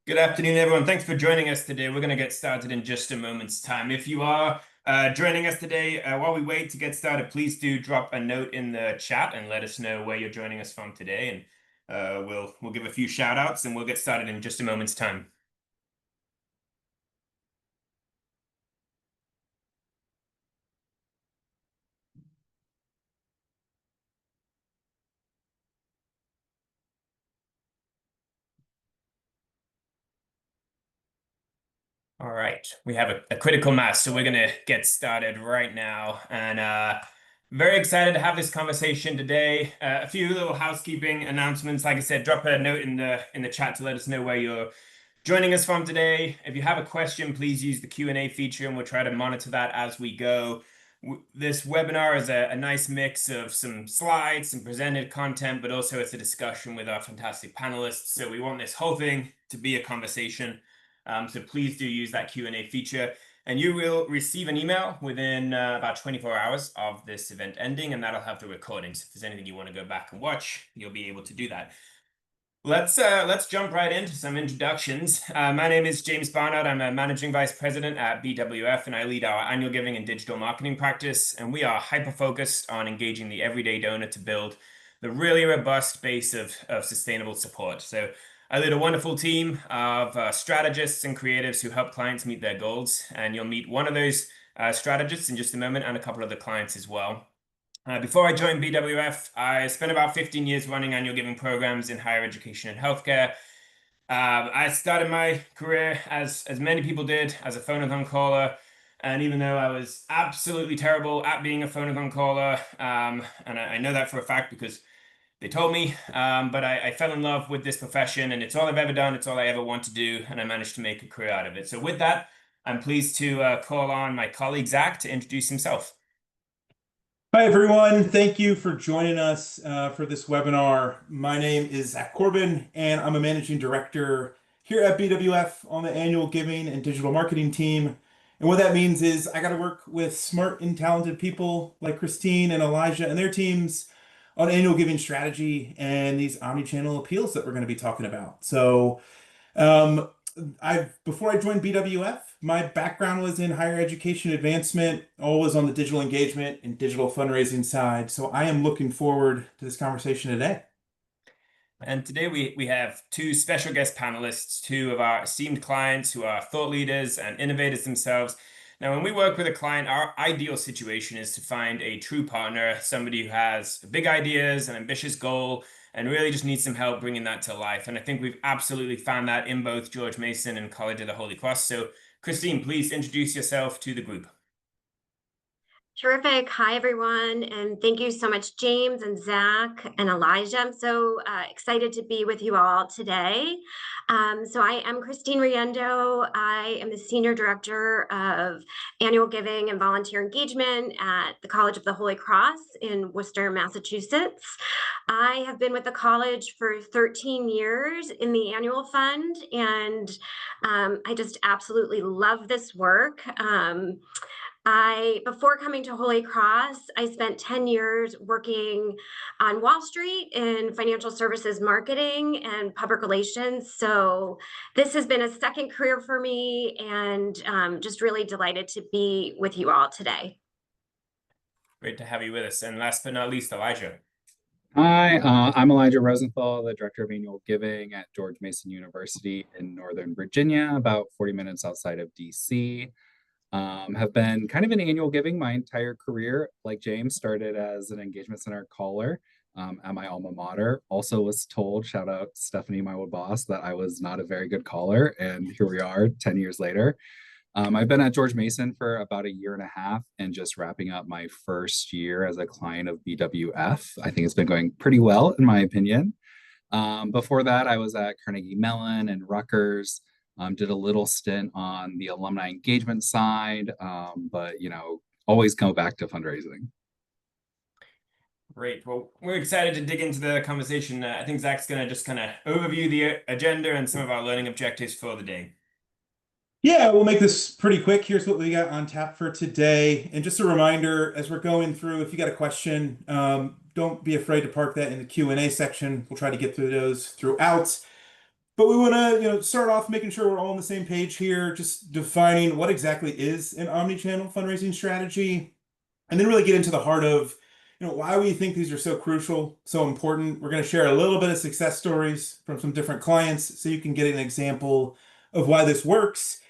Good afternoon, everyone. Thanks for joining us today. We're going to get started in just a moment's time. If you are joining us today, while we wait to get started, please do drop a note in the chat and let us know where you're joining us from today, and we'll give a few shout outs and we'll get started in just a moment's time. All right, we have a critical mass, so we're going to get started right now. And very excited to have this conversation today. A few little housekeeping announcements. Like I said, drop a note in the chat to let us know where you're joining us from today. If you have a question, please use the Q&A feature, and we'll try to monitor that as we go. This webinar is a nice mix of some slides, some presented content, but also it's a discussion with our fantastic panelists. So we want this whole thing to be a conversation. So please do use that Q&A feature, and you will receive an email within about 24 hours of this event ending, and that'll have the recordings. If there's anything you want to go back and watch, you'll be able to do that. Let's jump right into some introductions. My name is James Barnard. I'm a managing vice president at BWF, and I lead our annual giving and digital marketing practice. And we are hyper-focused on engaging the everyday donor to build the really robust base of sustainable support. So I lead a wonderful team of strategists and creatives who help clients meet their goals. And you'll meet one of those strategists in just a moment, and a couple of the clients as well. Before I joined BWF, I spent about 15 years running annual giving programs in higher education and healthcare. I started my career, as many people did, as a phone-a-thon caller. And even though I was absolutely terrible at being a phone-a-thon caller, and I know that for a fact because they told me, but I fell in love with this profession, and it's all I've ever done. It's all I ever want to do, and I managed to make a career out of it. So with that, I'm pleased to call on my colleague, Zach, to introduce himself. Hi, everyone. Thank you for joining us for this webinar. My name is Zach Corbin, and I'm a managing director here at BWF on the annual giving and digital marketing team. And what that means is I got to work with smart and talented people like Christene and Elijah and their teams on annual giving strategy and these omni-channel appeals that we're going to be talking about. So before I joined BWF, my background was in higher education advancement, always on the digital engagement and digital fundraising side. So I am looking forward to this conversation today. And today we have two special guest panelists, two of our esteemed clients who are thought leaders and innovators themselves. Now, when we work with a client, our ideal situation is to find a true partner, somebody who has big ideas, an ambitious goal, and really just needs some help bringing that to life. And I think we've absolutely found that in both George Mason and College of the Holy Cross. So, Christene, please introduce yourself to the group. Terrific. Hi, everyone. And thank you so much, James and Zach and Elijah. I'm so excited to be with you all today. So I am Christene Riendeau. I am the Senior Director of Annual Giving and Volunteer Engagement at the College of the Holy Cross in Worcester, Massachusetts. I have been with the college for 13 years in the annual fund, and I just absolutely love this work. Before coming to Holy Cross, I spent 10 years working on Wall Street in financial services marketing and public relations. So this has been a second career for me, and just really delighted to be with you all today. Great to have you with us. And last but not least, Elijah. Hi, I'm Elijah Rosenthal, the Director of Annual Giving at George Mason University in Northern Virginia, about 40 minutes outside of DC. Have been kind of in annual giving my entire career. Like James, started as an engagement center caller at my alma mater. Also was told, shout out Stephanie, my old boss, that I was not a very good caller. And here we are 10 years later. I've been at George Mason for about a year and a half and just wrapping up my first year as a client of BWF. I think it's been going pretty well, in my opinion. Before that, I was at Carnegie Mellon and Rutgers. Did a little stint on the alumni engagement side, but always go back to fundraising. Great. Well, we're excited to dig into the conversation. I think Zach's going to just kind of overview the agenda and some of our learning objectives for the day. Yeah, we'll make this pretty quick. Here's what we got on tap for today. And just a reminder, as we're going through, if you got a question, don't be afraid to park that in the Q&A section. We'll try to get through those throughout. But we want to, start off making sure we're all on the same page here, just defining what exactly is an omni-channel fundraising strategy, and then really get into the heart of, why we think these are so crucial, so important. We're going to share a little bit of success stories from some different clients so you can get an example of why this works.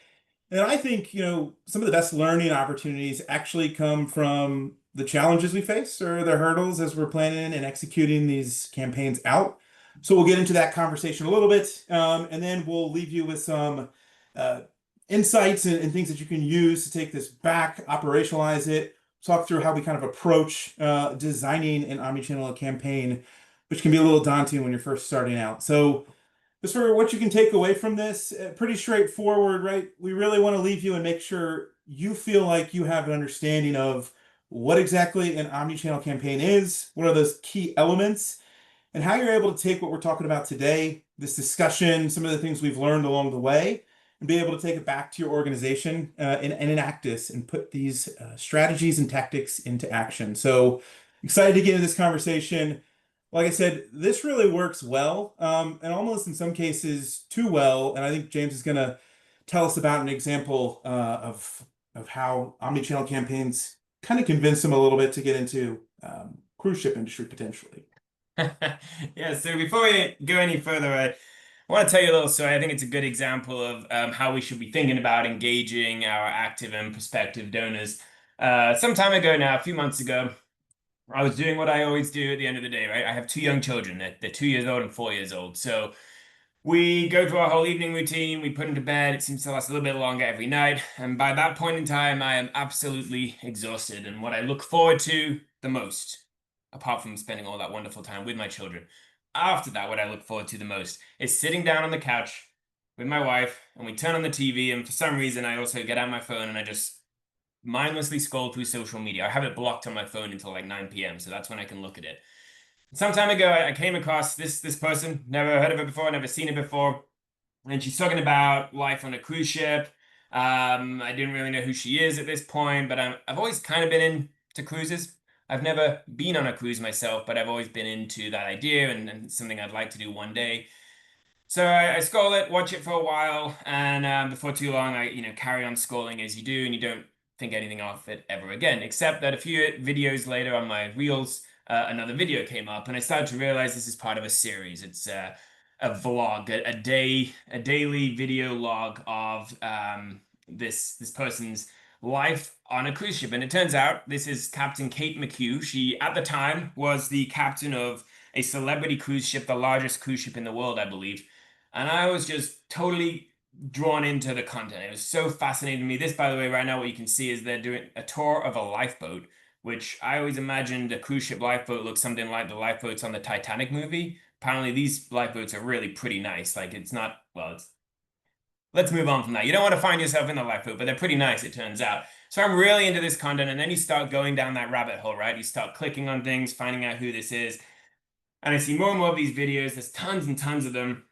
And I think, some of the best learning opportunities actually come from the challenges we face or the hurdles as we're planning and executing these campaigns out. So we'll get into that conversation a little bit, and then we'll leave you with some uh, insights and things that you can use to take this back, operationalize it, talk through how we kind of approach designing an omnichannel campaign, which can be a little daunting when you're first starting out. So just for what you can take away from this, pretty straightforward, right? We really want to leave you and make sure you feel like you have an understanding of what exactly an omnichannel campaign is, what are those key elements, and how you're able to take what we're talking about today, this discussion, some of the things we've learned along the way, and be able to take it back to your organization and enact this and put these strategies and tactics into action. So excited to get into this conversation. Like I said, this really works well, and almost in some cases too well. And I think James is going to tell us about an example of how omnichannel campaigns kind of convince them a little bit to get into cruise ship industry potentially. Yeah, so before we go any further, I want to tell you a little story. I think it's a good example of how we should be thinking about engaging our active and prospective donors. Some time ago now, a few months ago, I was doing what I always do at the end of the day, right? I have two young children. They're 2 years old and 4 years old. So we go through our whole evening routine. We put them to bed. It seems to last a little bit longer every night. And by that point in time, I am absolutely exhausted. And what I look forward to the most, apart from spending all that wonderful time with my children, after that, what I look forward to the most is sitting down on the couch with my wife and we turn on the TV. And for some reason, I also get out my phone and I just mindlessly scroll through social media. I have it blocked on my phone until like 9 p.m. So that's when I can look at it. Some time ago, I came across this person, never heard of her before, never seen it before. And she's talking about life on a cruise ship. I didn't really know who she is at this point, but I've always kind of been into cruises. I've never been on a cruise myself, but I've always been into that idea and something I'd like to do one day. So I scroll it, watch it for a while, and before too long, I carry on scrolling as you do, and you don't think anything of it ever again. Except that a few videos later on my reels, another video came up, and I started to realize this is part of a series. It's a vlog, a daily video log of this person's life on a cruise ship. And it turns out this is Captain Kate McHugh. She, at the time, was the captain of a celebrity cruise ship, the largest cruise ship in the world, I believe. And I was just totally drawn into the content. It was so fascinating to me. This, by the way, right now, what you can see is they're doing a tour of a lifeboat, which I always imagined a cruise ship lifeboat looks something like the lifeboats on the Titanic movie. Apparently, these lifeboats are really pretty nice. Like, it's not, well, let's move on from that. You don't want to find yourself in the lifeboat, but they're pretty nice, it turns out. So I'm really into this content, and then you start going down that rabbit hole, right? You start clicking on things, finding out who this is. And I see more and more of these videos. There's tons and tons of them.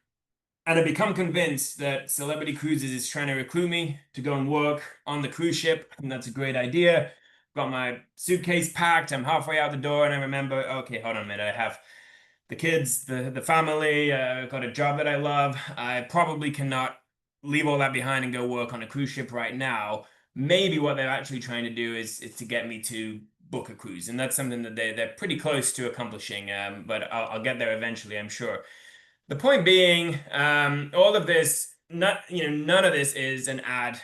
And I become convinced that Celebrity Cruises is trying to recruit me to go and work on the cruise ship. And that's a great idea. Got my suitcase packed. I'm halfway out the door. And I remember, okay, hold on a minute. I have the kids, the family, got a job that I love. I probably cannot leave all that behind and go work on a cruise ship right now. Maybe what they're actually trying to do is to get me to book a cruise. And that's something that they're pretty close to accomplishing. But I'll get there eventually, I'm sure. The point being, all of this, none of this is an ad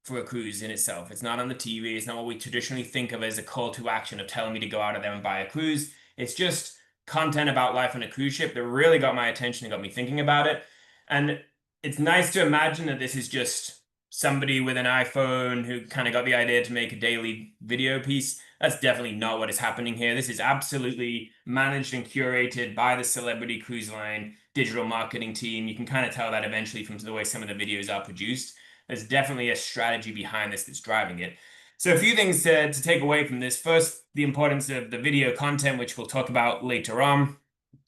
for a cruise in itself. It's not on the TV. It's not what we traditionally think of as a call to action of telling me to go out of there and buy a cruise. It's just content about life on a cruise ship that really got my attention and got me thinking about it. And it's nice to imagine that this is just somebody with an iPhone who kind of got the idea to make a daily video piece. That's definitely not what is happening here. This is absolutely managed and curated by the Celebrity Cruise Line digital marketing team. You can kind of tell that eventually from the way some of the videos are produced. There's definitely a strategy behind this that's driving it. So a few things to take away from this. First, the importance of the video content, which we'll talk about later on.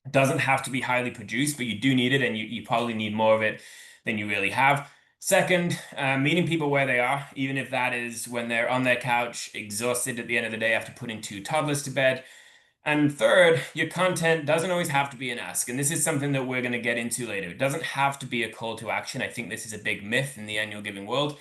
It doesn't have to be highly produced, but you do need it, and you probably need more of it than you really have. Second, meeting people where they are, even if that is when they're on their couch, exhausted at the end of the day after putting 2 toddlers to bed. And third, your content doesn't always have to be an ask. And this is something that we're going to get into later. It doesn't have to be a call to action. I think this is a big myth in the annual giving world.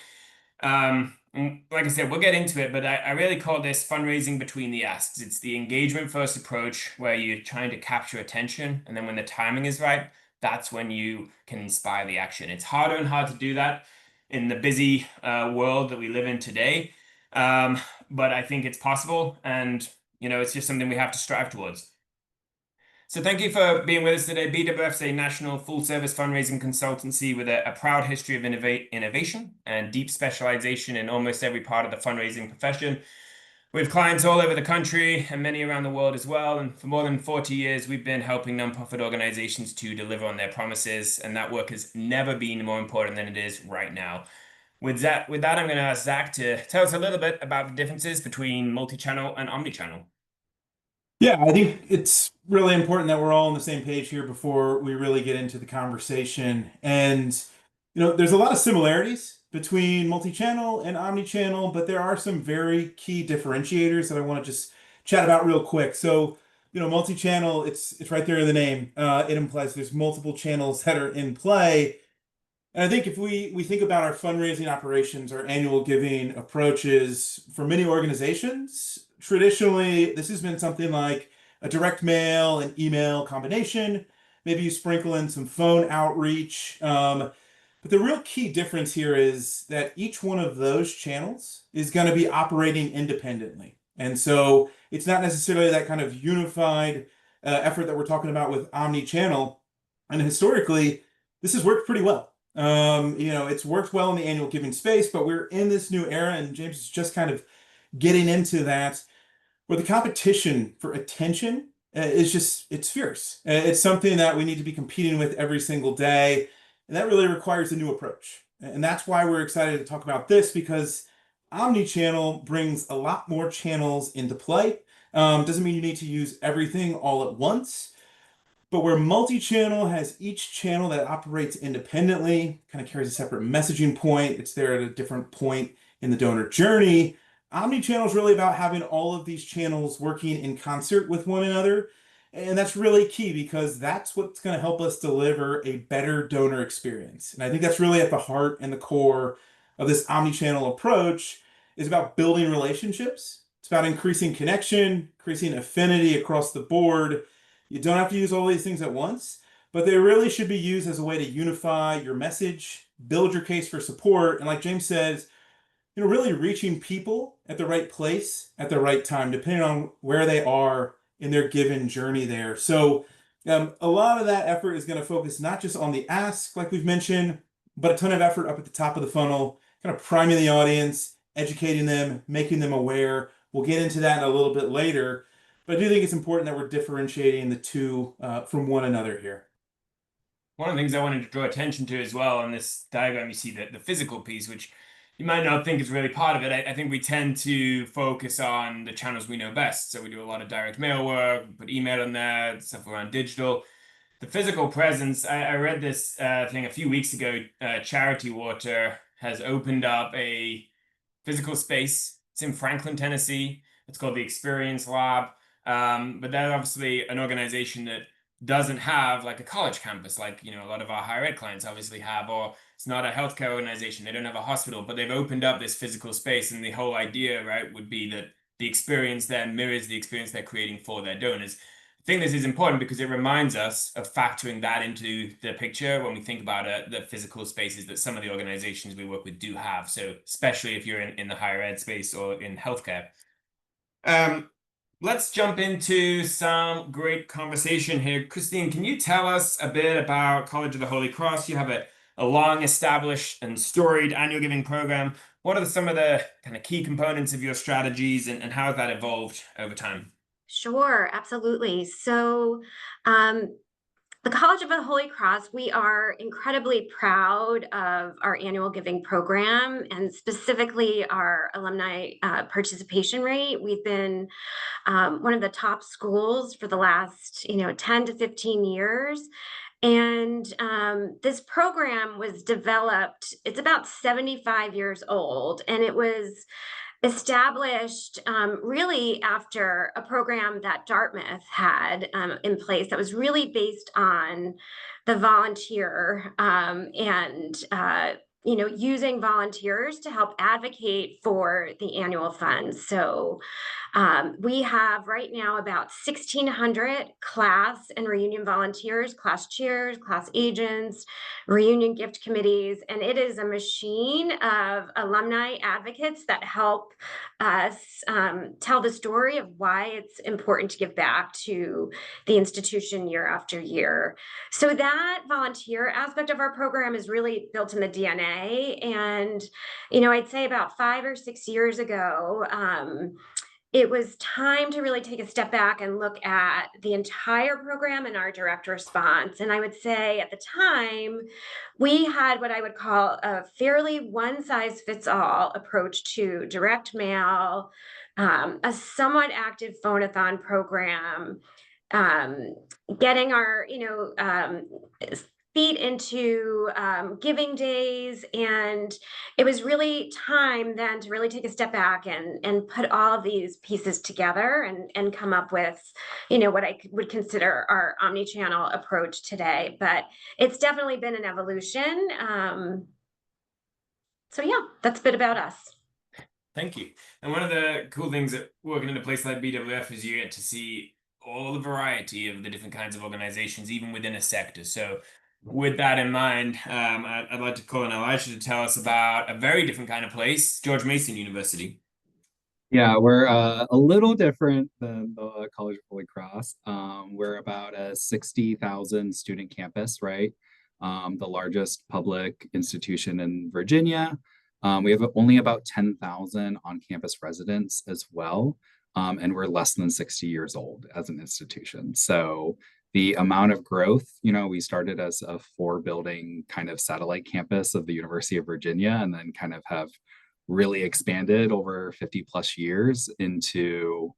Like I said, we'll get into it, but I really call this fundraising between the asks. It's the engagement first approach where you're trying to capture attention. And then when the timing is right, that's when you can inspire the action. It's harder and harder to do that in the busy world that we live in today. But I think it's possible. And, it's just something we have to strive towards. So thank you for being with us today. BWF is a national full-service fundraising consultancy with a proud history of innovation and deep specialization in almost every part of the fundraising profession. We have clients all over the country and many around the world as well. And for more than 40 years, we've been helping nonprofit organizations to deliver on their promises. And that work has never been more important than it is right now. With that, I'm going to ask Zach to tell us a little bit about the differences between multi-channel and omni-channel. Yeah, I think it's really important that we're all on the same page here before we really get into the conversation. And, there's a lot of similarities between multi-channel and omni-channel, but there are some very key differentiators that I want to just chat about real quick. So, multi-channel, it's right there in the name. It implies there's multiple channels that are in play. And I think if we think about our fundraising operations, our annual giving approaches for many organizations, traditionally, this has been something like a direct mail and email combination. Maybe you sprinkle in some phone outreach. But the real key difference here is that each one of those channels is going to be operating independently. And so it's not necessarily that kind of unified effort that we're talking about with omni-channel. And historically, this has worked pretty well. It's worked well in the annual giving space, but we're in this new era, and James is just kind of getting into that, where the competition for attention it's fierce. It's something that we need to be competing with every single day, and that really requires a new approach. And that's why we're excited to talk about this, because omni-channel brings a lot more channels into play. Doesn't mean you need to use everything all at once. But where multi-channel has each channel that operates independently, kind of carries a separate messaging point, it's there at a different point in the donor journey. Omni-channel is really about having all of these channels working in concert with one another. And that's really key, because that's what's going to help us deliver a better donor experience. And I think that's really at the heart and the core of this omni-channel approach, is about building relationships. It's about increasing connection, increasing affinity across the board. You don't have to use all these things at once, but they really should be used as a way to unify your message, build your case for support, and like James says, really reaching people at the right place at the right time, depending on where they are in their given journey there. So a lot of that effort is going to focus not just on the ask, like we've mentioned, but a ton of effort up at the top of the funnel, kind of priming the audience, educating them, making them aware. We'll get into that in a little bit later. But I do think it's important that we're differentiating the two from one another here. One of the things I wanted to draw attention to as well on this diagram, you see the physical piece, which you might not think is really part of it. I think we tend to focus on the channels we know best. So we do a lot of direct mail work, we put email in there, stuff around digital. The physical presence, I read this thing a few weeks ago. Charity Water has opened up a physical space. It's in Franklin, Tennessee. It's called the Experience Lab. But they're obviously an organization that doesn't have like a college campus, like a lot of our higher ed clients obviously have, or it's not a healthcare organization. They don't have a hospital, but they've opened up this physical space, and the whole idea, right, would be that the experience there mirrors the experience they're creating for their donors. I think this is important because it reminds us of factoring that into the picture when we think about the physical spaces that some of the organizations we work with do have. So especially if you're in the higher ed space or in healthcare. Let's jump into some great conversation here. Christene, can you tell us a bit about College of the Holy Cross? You have a long established and storied annual giving program. What are some of the kind of key components of your strategies, and how has that evolved over time? Sure, absolutely. So the College of the Holy Cross, we are incredibly proud of our annual giving program, and specifically our alumni participation rate. We've been one of the top schools for the last 10 to 15 years. And this program was developed, it's about 75 years old, and it was established really after a program that Dartmouth had in place that was really based on the volunteer and using volunteers to help advocate for the annual funds. So we have right now about 1,600 class and reunion volunteers, class chairs, class agents, reunion gift committees, and it is a machine of alumni advocates that help us tell the story of why it's important to give back to the institution year after year. So that volunteer aspect of our program is really built in the DNA. And, I'd say about 5 or 6 years ago, it was time to really take a step back and look at the entire program and our direct response. And I would say at the time, we had what I would call a fairly one-size-fits-all approach to direct mail, a somewhat active phone-a-thon program, getting our, feet into giving days. And it was really time then to really take a step back and put all of these pieces together and come up with, what I would consider our omni-channel approach today. But it's definitely been an evolution. So yeah, that's a bit about us. Thank you. And one of the cool things that working in a place like BWF is you get to see all the variety of the different kinds of organizations, even within a sector. So with that in mind, I'd like to call on Elijah to tell us about a very different kind of place, George Mason University. Yeah, we're a little different than the College of Holy Cross. We're about a 60,000 student campus, right? The largest public institution in Virginia. We have only about 10,000 on-campus residents as well. And we're less than 60 years old as an institution. So the amount of growth, we started as a 4-building kind of satellite campus of the University of Virginia, and then kind of have really expanded over 50 plus years into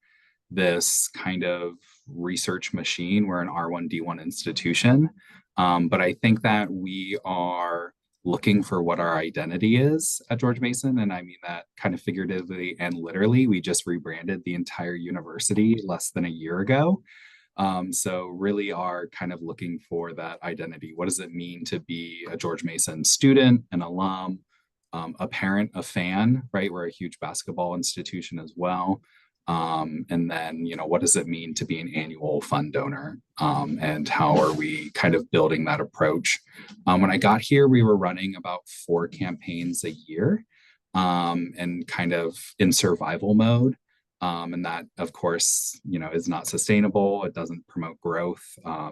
this kind of research machine. We're an R1D1 institution. But I think that we are looking for what our identity is at George Mason. And I mean that kind of figuratively and literally. We just rebranded the entire university less than a year ago. So really are kind of looking for that identity. What does it mean to be a George Mason student, an alum, a parent, a fan, right? We're a huge basketball institution as well. And then, what does it mean to be an annual fund donor? And how are we kind of building that approach? When I got here, we were running about 4 campaigns a year, and kind of in survival mode. And that, of course, is not sustainable. It doesn't promote growth.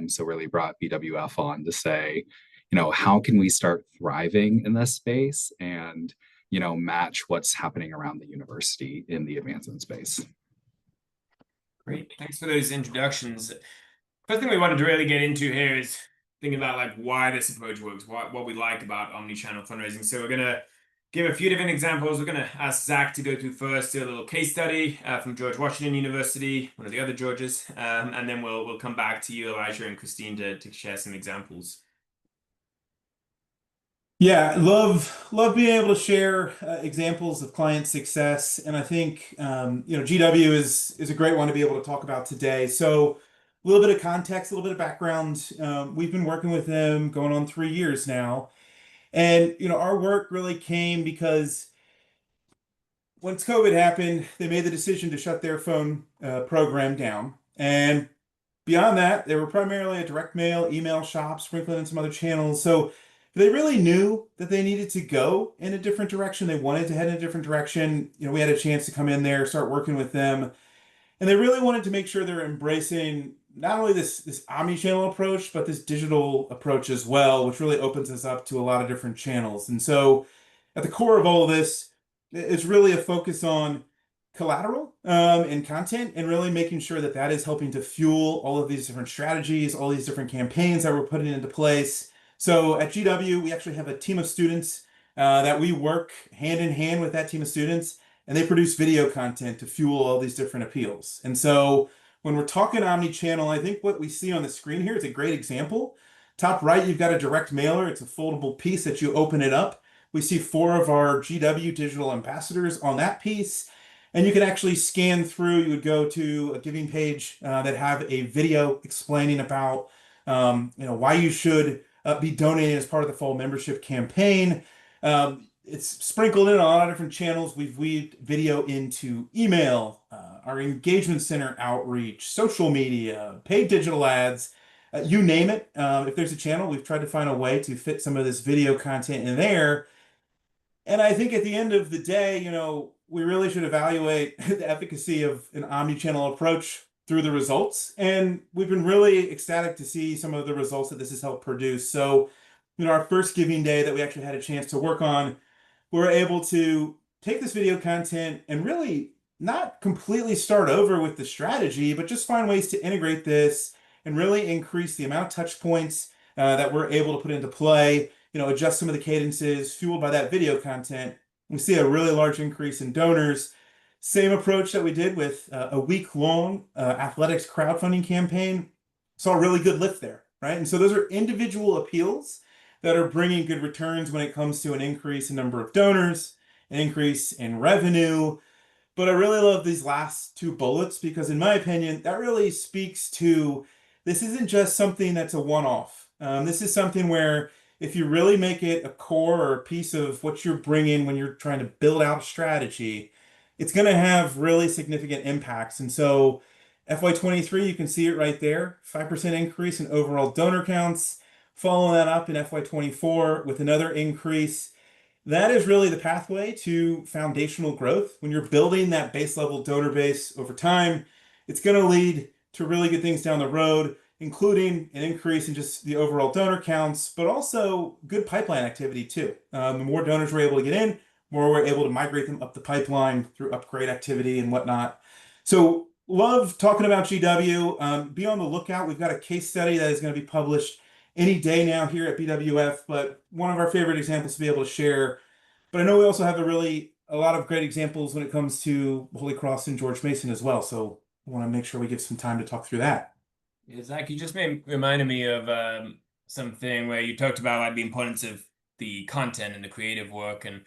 So really brought BWF on to say, how can we start thriving in this space and, match what's happening around the university in the advancement space. Great. Thanks for those introductions. First thing we wanted to really get into here is thinking about like why this approach works, what we like about omni-channel fundraising. So we're going to give a few different examples. We're going to ask Zach to go through first a little case study from George Washington University, one of the other Georges, and then we'll come back to you, Elijah and Christene, to share some examples. Yeah, love being able to share examples of client success, and I think GW is a great one to be able to talk about today. So a little bit of context, a little bit of background. We've been working with them going on 3 years now, and our work really came because once COVID happened, they made the decision to shut their phone program down, and beyond that, they were primarily a direct mail, email shop, sprinkling in some other channels. So they really knew that they needed to go in a different direction. They wanted to head in a different direction. We had a chance to come in there, start working with them. And they really wanted to make sure they're embracing not only this omni-channel approach, but this digital approach as well, which really opens us up to a lot of different channels. And so at the core of all of this, it's really a focus on collateral and content, and really making sure that that is helping to fuel all of these different strategies, all these different campaigns that we're putting into place. So at GW, we actually have a team of students that we work hand in hand with that team of students, and they produce video content to fuel all these different appeals. And so when we're talking omni-channel, I think what we see on the screen here is a great example. Top right, you've got a direct mailer. It's a foldable piece that you open it up. We see 4 of our GW digital ambassadors on that piece. And you can actually scan through. You would go to a giving page that have a video explaining about why you should be donating as part of the fall membership campaign. It's sprinkled in on a lot of different channels. We've weaved video into email, our engagement center outreach, social media, paid digital ads, you name it. If there's a channel, we've tried to find a way to fit some of this video content in there. And I think at the end of the day, we really should evaluate the efficacy of an omni-channel approach through the results. And we've been really ecstatic to see some of the results that this has helped produce. So, our first giving day that we actually had a chance to work on, we were able to take this video content and really not completely start over with the strategy, but just find ways to integrate this and really increase the amount of touch points that we're able to put into play, adjust some of the cadences fueled by that video content. We see a really large increase in donors. Same approach that we did with a week-long athletics crowdfunding campaign. Saw a really good lift there, right? And so those are individual appeals that are bringing good returns when it comes to an increase in number of donors, an increase in revenue. But I really love these last two bullets because, in my opinion, that really speaks to this isn't just something that's a one-off. This is something where if you really make it a core or a piece of what you're bringing when you're trying to build out a strategy, it's going to have really significant impacts. And so FY23, you can see it right there, 5% increase in overall donor counts. Following that up in FY24 with another increase. That is really the pathway to foundational growth. When you're building that base level donor base over time, it's going to lead to really good things down the road, including an increase in just the overall donor counts, but also good pipeline activity too. The more donors we're able to get in, more we're able to migrate them up the pipeline through upgrade activity and whatnot. So love talking about GW. Be on the lookout. We've got a case study that is going to be published any day now here at BWF, but one of our favorite examples to be able to share. But I know we also have a lot of great examples when it comes to Holy Cross and George Mason as well. So I want to make sure we give some time to talk through that. Yeah, Zach, you just reminded me of something where you talked about the importance of the content and the creative work. And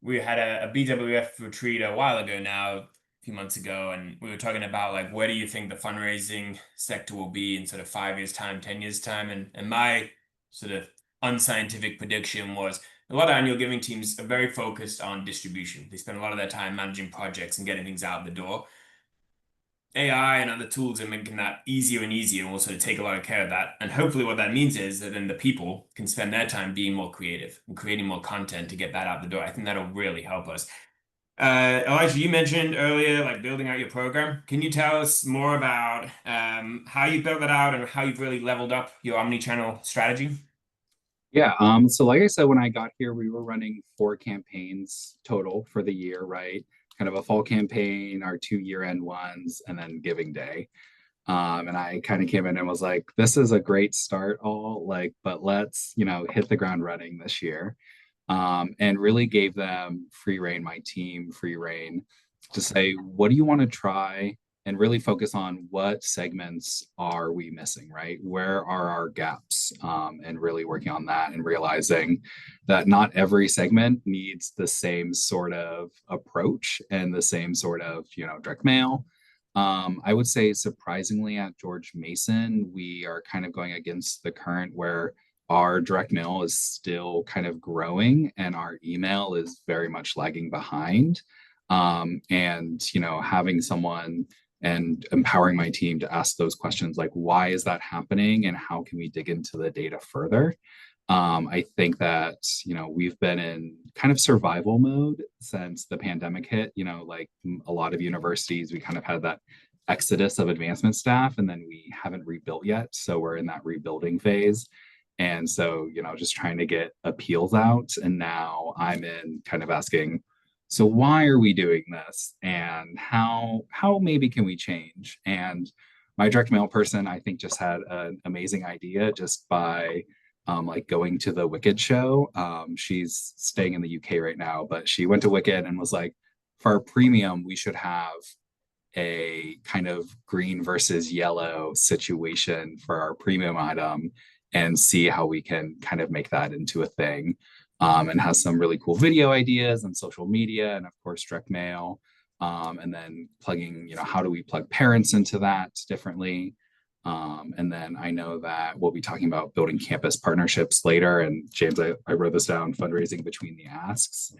we had a BWF retreat a while ago now, few months ago, and we were talking about where do you think the fundraising sector will be in sort of 5 years time, 10 years time, and my sort of unscientific prediction was a lot of annual giving teams are very focused on distribution. They spend a lot of their time managing projects and getting things out the door. AI and other tools are making that easier and easier and will sort of take a lot of care of that. And hopefully what that means is that then the people can spend their time being more creative and creating more content to get that out the door. I think that'll really help us. Elijah, you mentioned earlier, building out your program. Can you tell us more about how you built that out and how you've really leveled up your omni-channel strategy? Yeah, so like I said, when I got here, we were running 4 campaigns total for the year, right? Kind of a fall campaign, our 2 year-end ones, and then Giving Day. And I kind of came in and was like, this is a great start but let's, hit the ground running this year. And really gave them free rein, my team free rein to say, what do you want to try? And really focus on what segments are we missing, right? Where are our gaps? And really working on that and realizing that not every segment needs the same sort of approach and the same sort of, direct mail. I would say surprisingly at George Mason, we are kind of going against the current where our direct mail is still kind of growing and our email is very much lagging behind. And, having someone and empowering my team to ask those questions like, why is that happening? And how can we dig into the data further? I think that, we've been in kind of survival mode since the pandemic hit, like a lot of universities, we kind of had that exodus of advancement staff and then we haven't rebuilt yet. So we're in that rebuilding phase. And so, just trying to get appeals out. And now I'm in kind of asking, so why are we doing this? And how maybe can we change? And my direct mail person, I think, just had an amazing idea just by going to the Wicked show. She's staying in the UK right now, but she went to Wicked and was like, for our premium, we should have a kind of green versus yellow situation for our premium item and see how we can kind of make that into a thing. And has some really cool video ideas and social media and of course direct mail. and then plugging, how do we plug parents into that differently? And then I know that we'll be talking about building campus partnerships later. And James, I wrote this down, fundraising between the asks,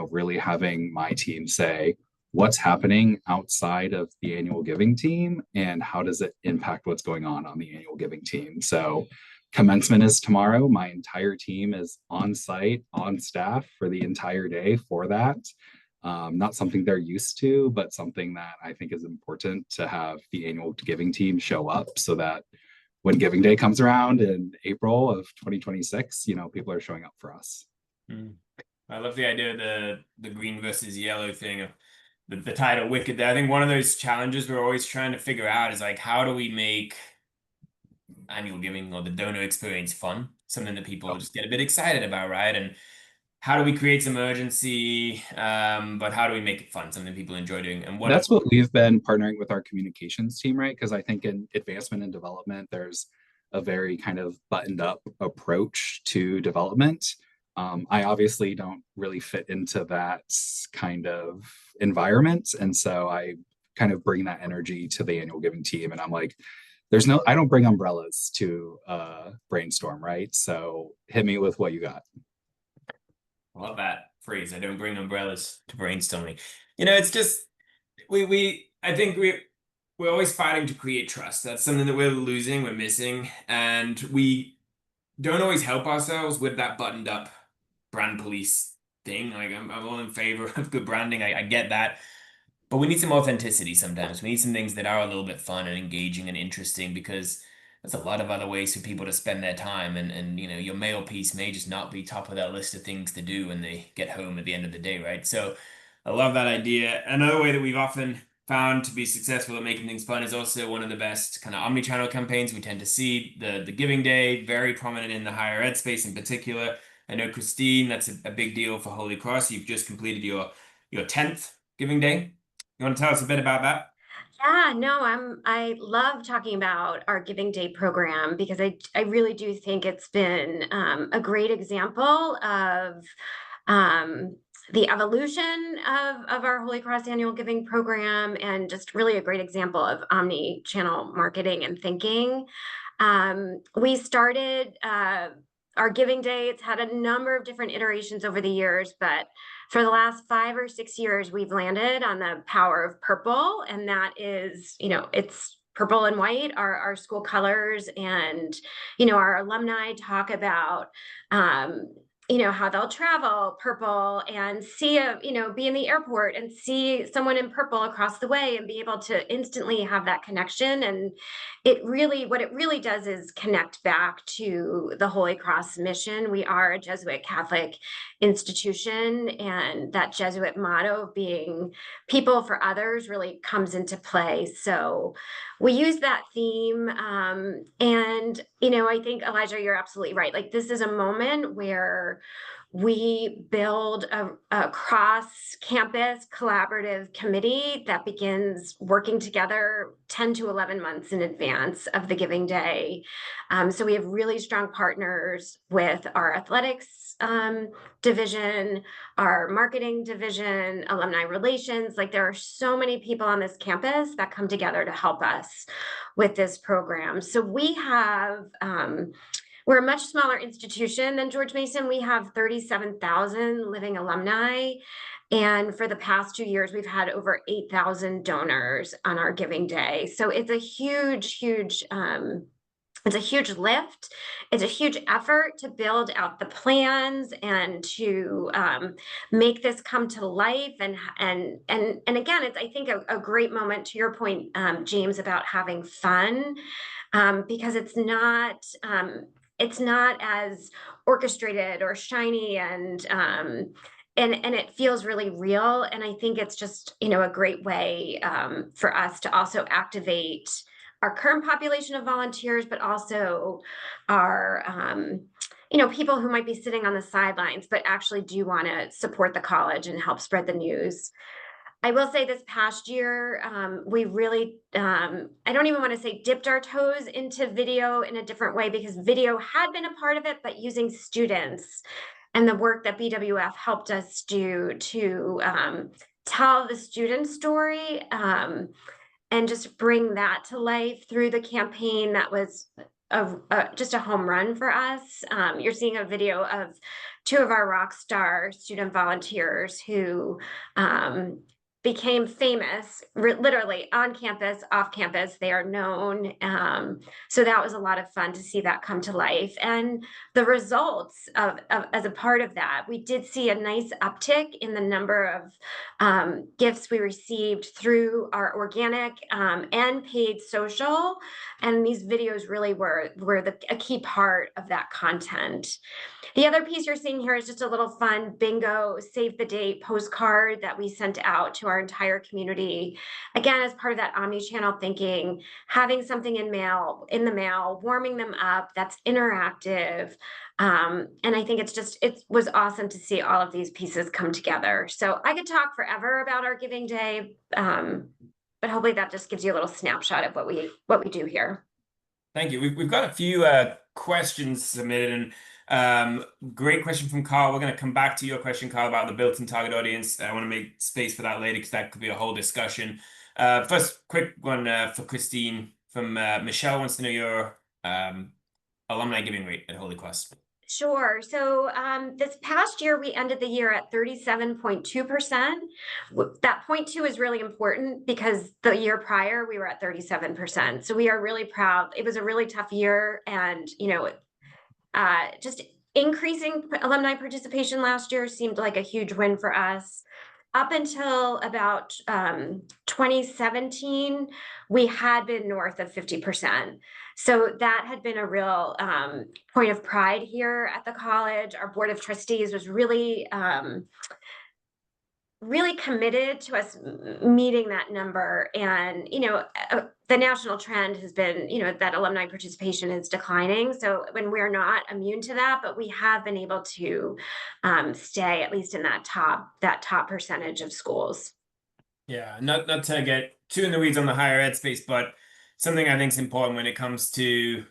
really having my team say, what's happening outside of the annual giving team and how does it impact what's going on the annual giving team? So commencement is tomorrow. My entire team is on site, on staff for the entire day for that. Not something they're used to, but something that I think is important to have the annual giving team show up so that when giving day comes around in April of 2026, people are showing up for us. I love the idea of the green versus yellow thing of the title Wicked there. I think one of those challenges we're always trying to figure out is like, how do we make annual giving or the donor experience fun? Something that people just get a bit excited about, right? And how do we create some urgency, but how do we make it fun, something people enjoy doing? And that's what we've been partnering with our communications team, right? Because I think in advancement and development, there's a very kind of buttoned up approach to development. I obviously don't really fit into that kind of environment. And so I kind of bring that energy to the annual giving team. And I'm like, I don't bring umbrellas to brainstorm, right? So hit me with what you got. I love that phrase. I don't bring umbrellas to brainstorming. It's just I think we're always fighting to create trust. That's something that we're losing, we're missing, and we don't always help ourselves with that buttoned up brand police thing. Like I'm all in favor of good branding. I get that. But we need some authenticity sometimes. We need some things that are a little bit fun and engaging and interesting, because there's a lot of other ways for people to spend their time, and your mail piece may just not be top of that list of things to do when they get home at the end of the day, right? So I love that idea. Another way that we've often found to be successful at making things fun is also one of the best kind of omni-channel campaigns we tend to see. The Giving Day, very prominent in the higher ed space in particular. I know, Christene, that's a big deal for Holy Cross. You've just completed your 10th Giving Day. You want to tell us a bit about that? Yeah, no, I love talking about our Giving Day program because I really do think it's been a great example of the evolution of our Holy Cross annual giving program, and just really a great example of omni-channel marketing and thinking. We started our Giving Day. It's had a number of different iterations over the years, but for the last 5 or 6 years, we've landed on the power of purple, and that is, it's purple and white, our school colors, and our alumni talk about how they'll travel purple and see be in the airport and see someone in purple across the way and be able to instantly have that connection. And what it really does is connect back to the Holy Cross mission. We are a Jesuit Catholic institution, and that Jesuit motto of being people for others really comes into play. So we use that theme. And I think, Elijah, you're absolutely right. Like, this is a moment where we build a cross-campus collaborative committee that begins working together 10 to 11 months in advance of the Giving Day. So we have really strong partners with our athletics division, our marketing division, alumni relations. Like, there are so many people on this campus that come together to help us with this program. So we're a much smaller institution than George Mason. We have 37,000 living alumni. And for the past 2 years, we've had over 8,000 donors on our Giving Day. So it's a huge lift. It's a huge effort to build out the plans and to make this come to life. And again, it's, I think, a great moment, to your point, James, about having fun, because it's not as orchestrated or shiny, and it feels really real. And I think it's just, a great way for us to also activate our current population of volunteers, but also our, people who might be sitting on the sidelines, but actually do want to support the college and help spread the news. I will say this past year, we really, I don't even want to say dipped our toes into video in a different way, because video had been a part of it, but using students and the work that BWF helped us do to tell the student story, and just bring that to life through the campaign. That was just a home run for us. You're seeing a video of two of our rock star student volunteers who became famous, literally on campus, off campus. They are known. So that was a lot of fun to see that come to life. And the results of as a part of that, we did see a nice uptick in the number of gifts we received through our organic and paid social. And these videos really were a key part of that content. The other piece you're seeing here is just a little fun bingo, save the date postcard that we sent out to our entire community. Again, as part of that omni-channel thinking, having something in the mail, warming them up, that's interactive. And I think it was awesome to see all of these pieces come together. So I could talk forever about our Giving Day, but hopefully that just gives you a little snapshot of what we do here. Thank you. We've got a few questions submitted, and great question from Carl. We're going to come back to your question, Carl, about the built-in target audience. I want to make space for that later because that could be a whole discussion. First, quick one for Christene from Michelle wants to know your alumni giving rate at Holy Cross. Sure. So this past year, we ended the year at 37.2%. That 0.2 is really important because the year prior, we were at 37%. So we are really proud. It was a really tough year. And, just increasing alumni participation last year seemed like a huge win for us. Up until about 2017, we had been north of 50%. So that had been a real point of pride here at the college. Our board of trustees was really, really committed to us meeting that number. And, the national trend has been, that alumni participation is declining. So when we're not immune to that, but we have been able to stay at least in that top percentage of schools. Yeah, not to get too in the weeds on the higher ed space, but something I think is important when it comes to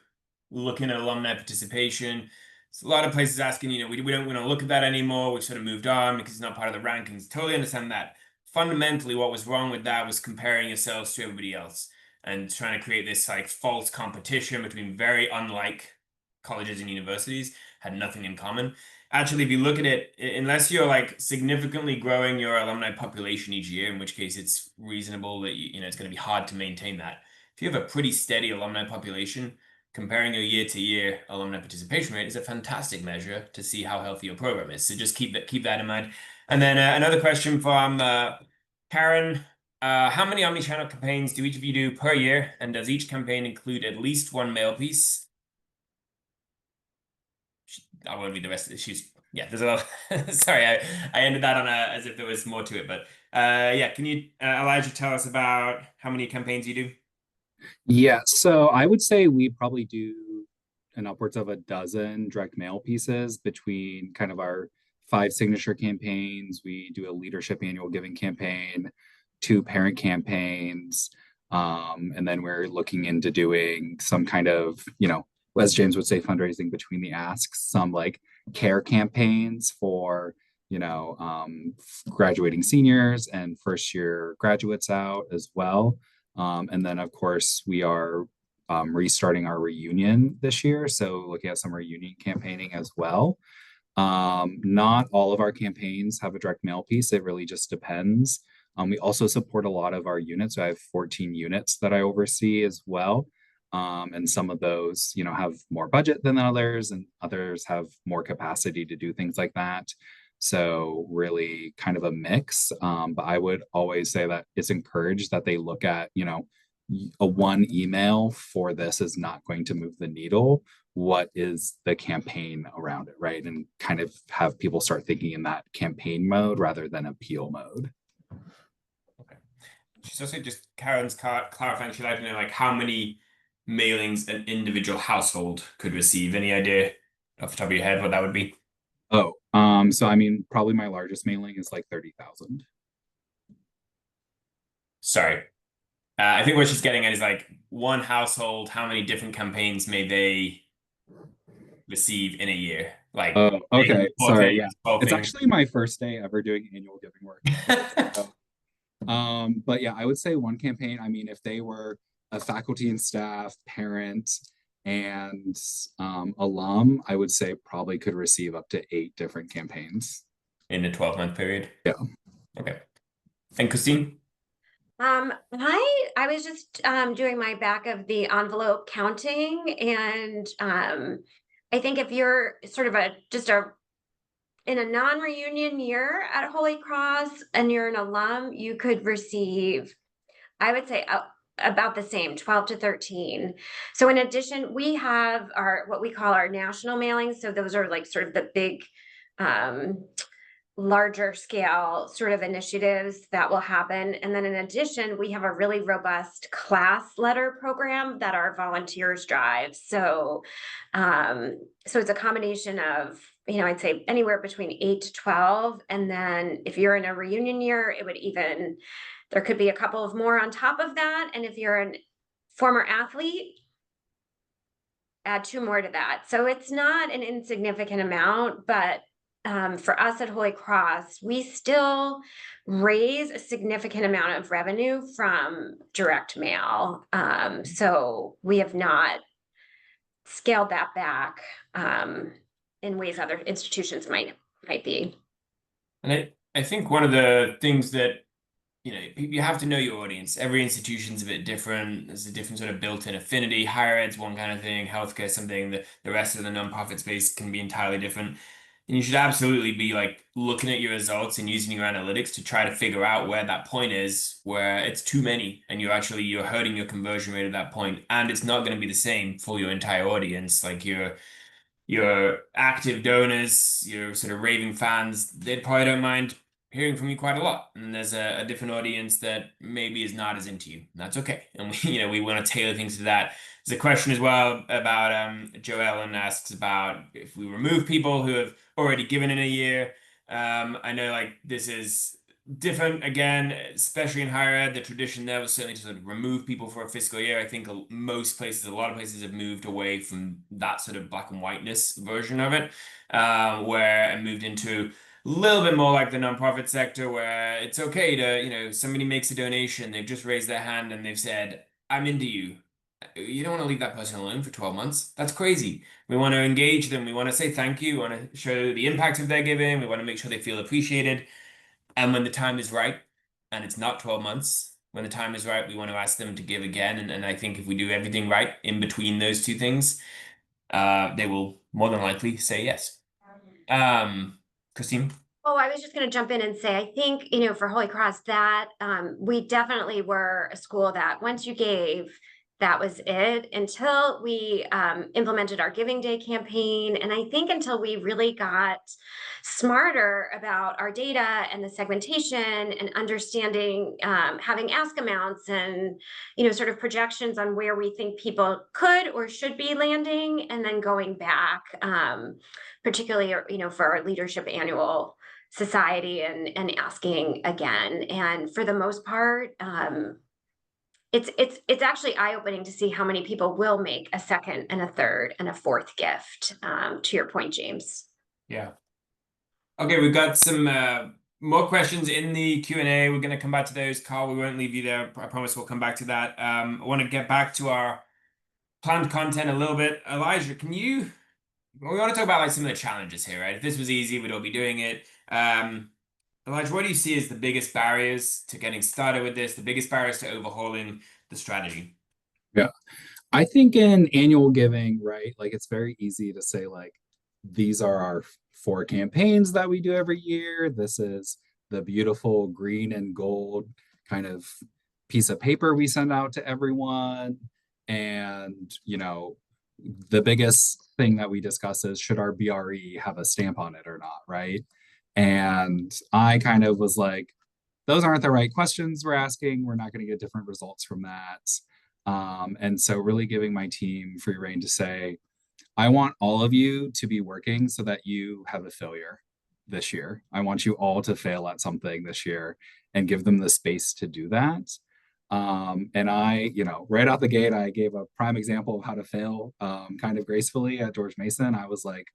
looking at alumni participation. So a lot of places asking, we don't want to look at that anymore. We've sort of moved on because it's not part of the rankings. Totally understand that. Fundamentally, what was wrong with that was comparing yourselves to everybody else and trying to create this like false competition between very unlike colleges and universities, had nothing in common. Actually, if you look at it, unless you're like significantly growing your alumni population each year, in which case it's reasonable that it's going to be hard to maintain that. If you have a pretty steady alumni population, comparing your year-to-year alumni participation rate is a fantastic measure to see how healthy your program is. So just keep that in mind. And then another question from Karen. How many omnichannel campaigns do each of you do per year? And does each campaign include at least one mail piece? I won't read the rest of it. There's a lot. Sorry, I ended that on as if there was more to it. But can you, Elijah, tell us about how many campaigns you do? Yeah, so I would say we probably do an upwards of a dozen direct mail pieces between kind of our 5 signature campaigns. We do a leadership annual giving campaign, 2 parent campaigns, and then we're looking into doing some kind of, as James would say, fundraising between the asks, some like care campaigns for, graduating seniors and first year graduates out as well. And then, of course, we are restarting our reunion this year. So looking at some reunion campaigning as well. Not all of our campaigns have a direct mail piece. It really just depends. We also support a lot of our units. So I have 14 units that I oversee as well. And some of those, have more budget than others, and others have more capacity to do things like that. So really kind of a mix. But I would always say that it's encouraged that they look at, a one email for this is not going to move the needle. What is the campaign around it, right? And kind of have people start thinking in that campaign mode rather than appeal mode. Okay. She's also just Karen's clarifying. She'd like to know like how many mailings an individual household could receive. Any idea off the top of your head what that would be? So I mean, probably my largest mailing is like 30,000. Sorry. I think what she's getting at is like one household, how many different campaigns may they receive in a year? Like, okay. Sorry. Yeah. It's things. actually my first day ever doing annual giving work. So But yeah, I would say one campaign. I mean, if they were a faculty and staff, parent, and alum, I would say probably could receive up to 8 different campaigns. In a 12-month period? Yeah. Okay. And Christene? I was just doing my back of the envelope counting, and I think if you're sort of in a non-reunion year at Holy Cross and you're an alum, you could receive, I would say, about the same, 12 to 13. So in addition, we have what we call our national mailings. So those are like sort of the big larger scale sort of initiatives that will happen. And then in addition, we have a really robust class letter program that our volunteers drive. So it's a combination of, I'd say anywhere between 8 to 12. And then if you're in a reunion year, there could be a couple of more on top of that. And if you're a former athlete, add 2 more to that. So it's not an insignificant amount, but for us at Holy Cross, we still raise a significant amount of revenue from direct mail. So we have not scaled that back in ways other institutions might be. And I think one of the things that, you have to know your audience. Every institution's a bit different. There's a different sort of built-in affinity. Higher ed's one kind of thing, healthcare something. The rest of the nonprofit space can be entirely different. And you should absolutely be like looking at your results and using your analytics to try to figure out where that point is, where it's too many and you're hurting your conversion rate at that point. And it's not going to be the same for your entire audience. Like your active donors, your sort of raving fans, they probably don't mind hearing from you quite a lot. And there's a different audience that maybe is not as into you. And that's okay. And we want to tailor things to that. There's a question as well about Joellen asks about if we remove people who have already given in a year. I know like this is different again, especially in higher ed. The tradition there was certainly to sort of remove people for a fiscal year. I think a lot of places have moved away from that sort of black and whiteness version of it, and moved into a little bit more like the nonprofit sector, where it's okay to, somebody makes a donation, they've just raised their hand and they've said, I'm into you. You don't want to leave that person alone for 12 months. That's crazy. We want to engage them. We want to say thank you. We want to show the impact of their giving. We want to make sure they feel appreciated. And when the time is right, and it's not 12 months, when the time is right, we want to ask them to give again. And I think if we do everything right in between those two things, they will more than likely say yes. Christene? Oh, I was just going to jump in and say, I think, for Holy Cross, that we definitely were a school that once you gave, that was it, until we implemented our Giving Day campaign. And I think until we really got smarter about our data and the segmentation and understanding, having ask amounts and, sort of projections on where we think people could or should be landing, and then going back, particularly, for our leadership annual society and asking again. And for the most part, it's actually eye-opening to see how many people will make a second and a third and a fourth gift, to your point, James. Yeah. Okay, we've got some more questions in the Q&A. We're going to come back to those. Carl, we won't leave you there. I promise we'll come back to that. I want to get back to our planned content a little bit. Elijah, we want to talk about like some of the challenges here, right? If this was easy, we'd all be doing it. Elijah, what do you see as the biggest barriers to getting started with this, the biggest barriers to overhauling the strategy? Yeah, I think in annual giving, right, like it's very easy to say like, these are our 4 campaigns that we do every year. This is the beautiful green and gold kind of piece of paper we send out to everyone. And, the biggest thing that we discuss is, should our BRE have a stamp on it or not, right? And I kind of was like, those aren't the right questions we're asking. We're not going to get different results from that. And so really giving my team free rein to say, I want all of you to be working so that you have a failure this year. I want you all to fail at something this year and give them the space to do that. And I, right out the gate, I gave a prime example of how to fail kind of gracefully at George Mason. I was like,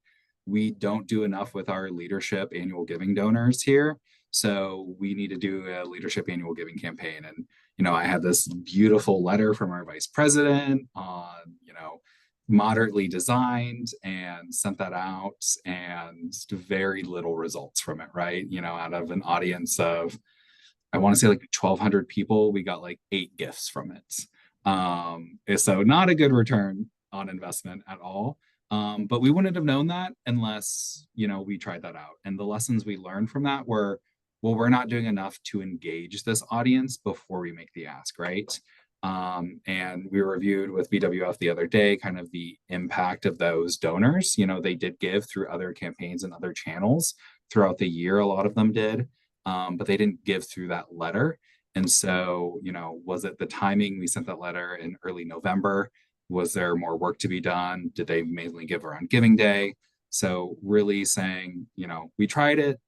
we don't do enough with our leadership annual giving donors here. So we need to do a leadership annual giving campaign. And, you know, I had this beautiful letter from our vice president on, you know, moderately designed, and sent that out, and very little results from it, right? You know, out of an audience of, I want to say like 1,200 people, we got like 8 gifts from it. So not a good return on investment at all. But we wouldn't have known that unless, you know, we tried that out. And the lessons we learned from that were, well, we're not doing enough to engage this audience before we make the ask, right? And we reviewed with BWF the other day kind of the impact of those donors. You know, they did give through other campaigns and other channels throughout the year. A lot of them did, but they didn't give through that letter. And so, you know, was it the timing? We sent that letter in early November. Was there more work to be done? Did they mainly give around Giving Day? So really saying, you know, we tried it,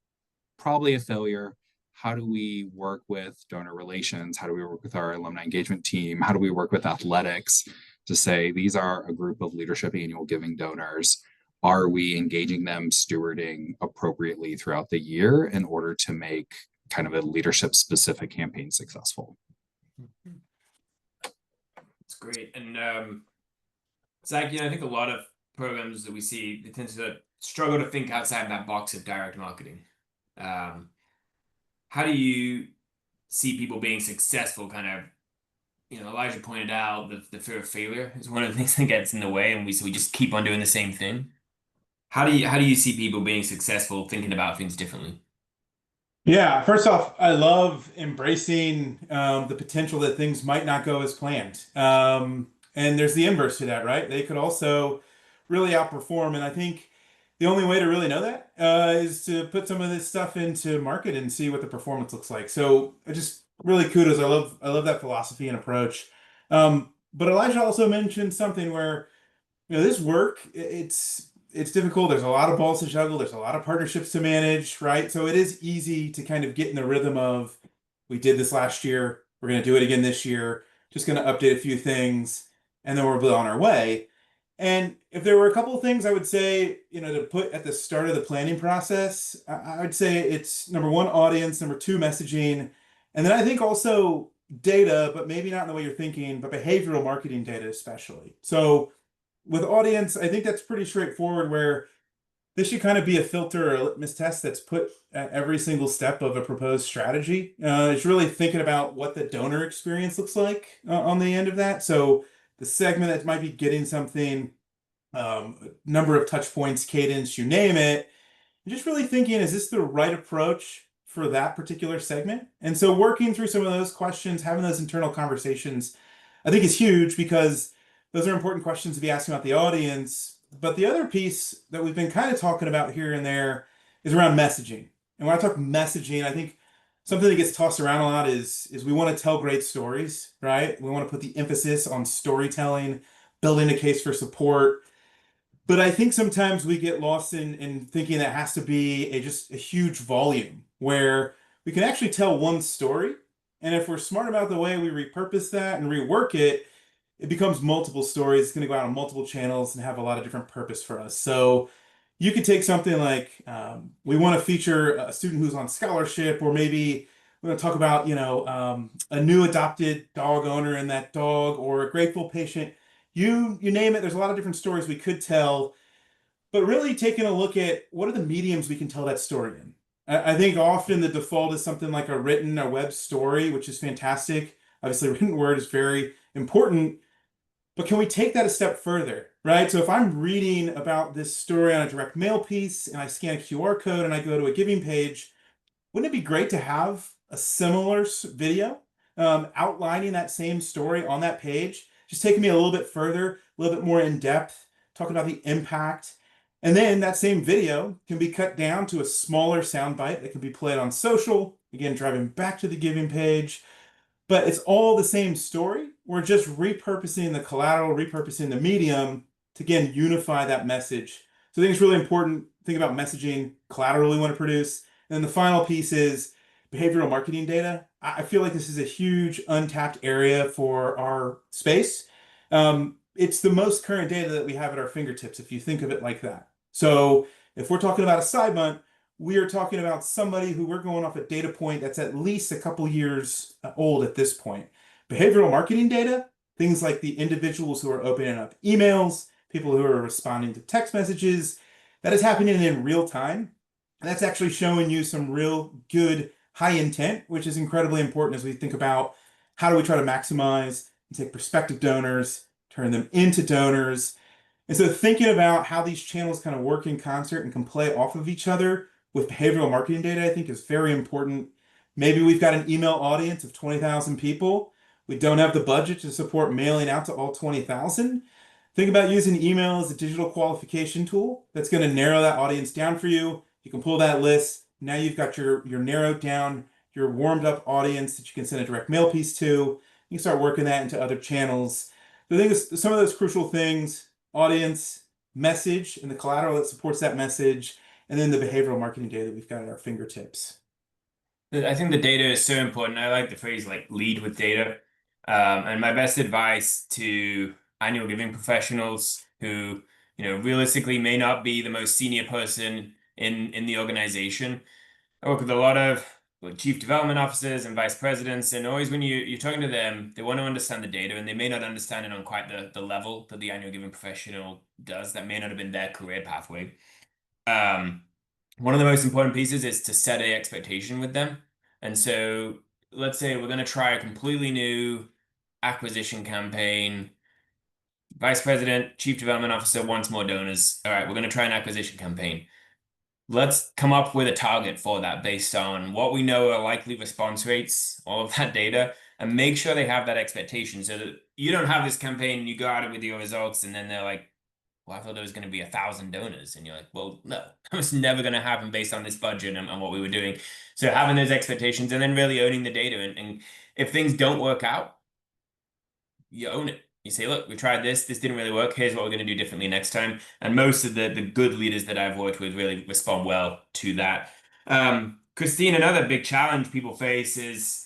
probably a failure. How do we work with donor relations? How do we work with our alumni engagement team? How do we work with athletics to say these are a group of leadership annual giving donors? Are we engaging them, stewarding appropriately throughout the year in order to make kind of a leadership specific campaign successful? That's great. And Zach, you know, I think a lot of programs that we see, they tend to struggle to think outside that box of direct marketing. How do you see people being successful? Kind of, you know, Elijah pointed out the fear of failure is one of the things that gets in the way, and we just keep on doing the same thing. How do you see people being successful, thinking about things differently? Yeah, first off, I love embracing the potential that things might not go as planned. And there's the inverse to that, right? They could also really outperform. And I think the only way to really know that is to put some of this stuff into market and see what the performance looks like. So I just really kudos. I love that philosophy and approach. But Elijah also mentioned something where, you know, this work, it's difficult. There's a lot of balls to juggle. There's a lot of partnerships to manage, right? So it is easy to kind of get in the rhythm of, we did this last year, we're going to do it again this year, just going to update a few things, and then we're on our way. And if there were a couple of things I would say, you know, to put at the start of the planning process, I would say it's number 1, audience, number 2, messaging, and then I think also data, but maybe not in the way you're thinking, but behavioral marketing data especially. So with audience, I think that's pretty straightforward, where this should kind of be a filter or a litmus test that's put at every single step of a proposed strategy. It's really thinking about what the donor experience looks like on the end of that. So the segment that might be getting something, number of touch points, cadence, you name it, and just really thinking, is this the right approach for that particular segment? And so working through some of those questions, having those internal conversations, I think is huge, because those are important questions to be asking about the audience. But the other piece that we've been kind of talking about here and there is around messaging. And when I talk messaging, I think something that gets tossed around a lot is we want to tell great stories, right? We want to put the emphasis on storytelling, building a case for support. But I think sometimes we get lost in thinking that has to be just a huge volume, where we can actually tell one story. And if we're smart about the way we repurpose that and rework it, it becomes multiple stories. It's going to go out on multiple channels and have a lot of different purpose for us. So you could take something like, we want to feature a student who's on scholarship, or maybe we're going to talk about, you know, a new adopted dog owner and that dog, or a grateful patient. You name it. There's a lot of different stories we could tell, but really taking a look at what are the mediums we can tell that story in. I think often the default is something like a web story, which is fantastic. Obviously, written word is very important. But can we take that a step further, right? So if I'm reading about this story on a direct mail piece and I scan a QR code and I go to a giving page, wouldn't it be great to have a similar video outlining that same story on that page, just taking me a little bit further, a little bit more in depth, talking about the impact. And then that same video can be cut down to a smaller soundbite that can be played on social, again, driving back to the giving page. But it's all the same story. We're just repurposing the collateral, repurposing the medium to, again, unify that message. So I think it's really important to think about messaging, collateral we want to produce. And then the final piece is behavioral marketing data. I feel like this is a huge untapped area for our space. It's the most current data that we have at our fingertips, if you think of it like that. So if we're talking about a side month, we are talking about somebody who we're going off a data point that's at least a couple years old at this point. Behavioral marketing data, things like the individuals who are opening up emails, people who are responding to text messages, that is happening in real time. And that's actually showing you some real good high intent, which is incredibly important as we think about how do we try to maximize and take prospective donors, turn them into donors. And so thinking about how these channels kind of work in concert and can play off of each other with behavioral marketing data, I think is very important. Maybe we've got an email audience of 20,000 people. We don't have the budget to support mailing out to all 20,000. Think about using email as a digital qualification tool that's going to narrow that audience down for you. You can pull that list. Now you've got your narrowed down, your warmed up audience that you can send a direct mail piece to. You can start working that into other channels. The thing is, some of those crucial things, audience, message, and the collateral that supports that message, and then the behavioral marketing data that we've got at our fingertips. I think the data is so important. I like the phrase like lead with data. And my best advice to annual giving professionals who, realistically may not be the most senior person in the organization. I work with a lot of chief development officers and vice presidents, and always when you're talking to them, they want to understand the data, and they may not understand it on quite the level that the annual giving professional does. That may not have been their career pathway. One of the most important pieces is to set an expectation with them. And so let's say we're going to try a completely new acquisition campaign. Vice president, chief development officer wants more donors. All right, we're going to try an acquisition campaign. Let's come up with a target for that based on what we know are likely response rates, all of that data, and make sure they have that expectation so that you don't have this campaign and you go out with your results and then they're like, well, I thought there was going to be 1,000 donors. And you're like, well, no, that was never going to happen based on this budget and what we were doing. So having those expectations and then really owning the data. And if things don't work out, you own it. You say, look, we tried this didn't really work. Here's what we're going to do differently next time. And most of the good leaders that I've worked with really respond well to that. Christene, another big challenge people face is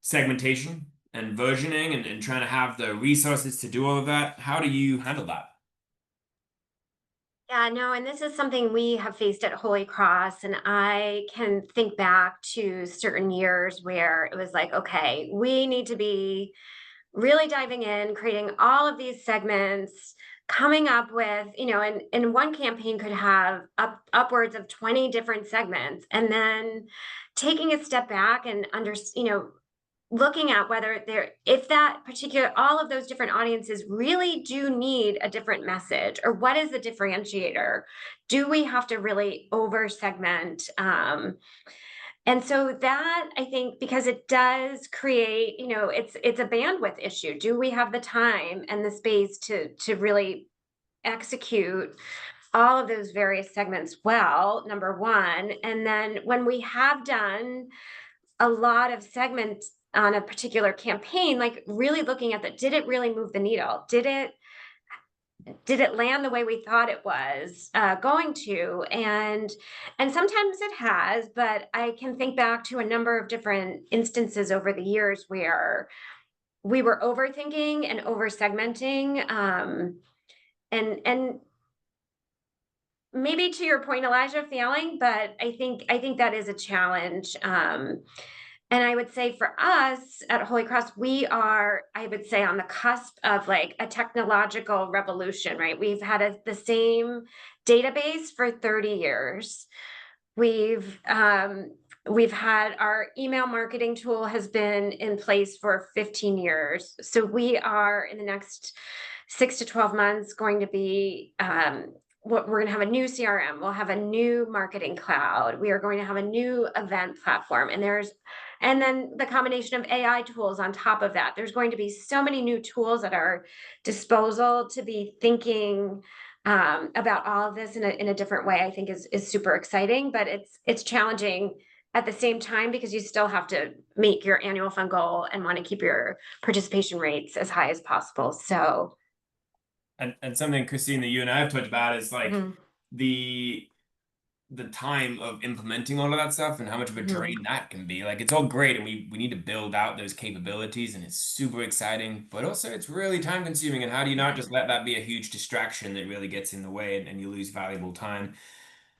segmentation and versioning and trying to have the resources to do all of that. How do you handle that? Yeah, no, and this is something we have faced at Holy Cross, and I can think back to certain years where it was like, okay, we need to be really diving in, creating all of these segments, coming up with, and one campaign could have upwards of 20 different segments, and then taking a step back and looking at whether if that particular, all of those different audiences really do need a different message, or what is the differentiator? Do we have to really over segment? And so that, I think, because it does create, it's a bandwidth issue. Do we have the time and the space to really execute all of those various segments well, number one? And then when we have done a lot of segments on a particular campaign, like really looking at that, did it really move the needle? Did it land the way we thought it was going to? And sometimes it has, but I can think back to a number of different instances over the years where we were overthinking and over segmenting. And maybe to your point, Elijah, failing, but I think that is a challenge. And I would say for us at Holy Cross, we are, I would say, on the cusp of like a technological revolution, right? We've had the same database for 30 years. We've had our email marketing tool has been in place for 15 years. So we are in the next 6 to 12 months going to be we're going to have a new CRM. We'll have a new marketing cloud. We are going to have a new event platform. And then the combination of AI tools on top of that. There's going to be so many new tools at our disposal to be thinking about all of this in a different way. I think is super exciting, but it's challenging at the same time because you still have to meet your annual fund goal and want to keep your participation rates as high as possible. So. And something, Christene, that you and I have talked about is like the time of implementing all of that stuff and how much of a drain that can be. Like it's all great and we need to build out those capabilities and it's super exciting, but also it's really time consuming. And how do you not just let that be a huge distraction that really gets in the way and you lose valuable time?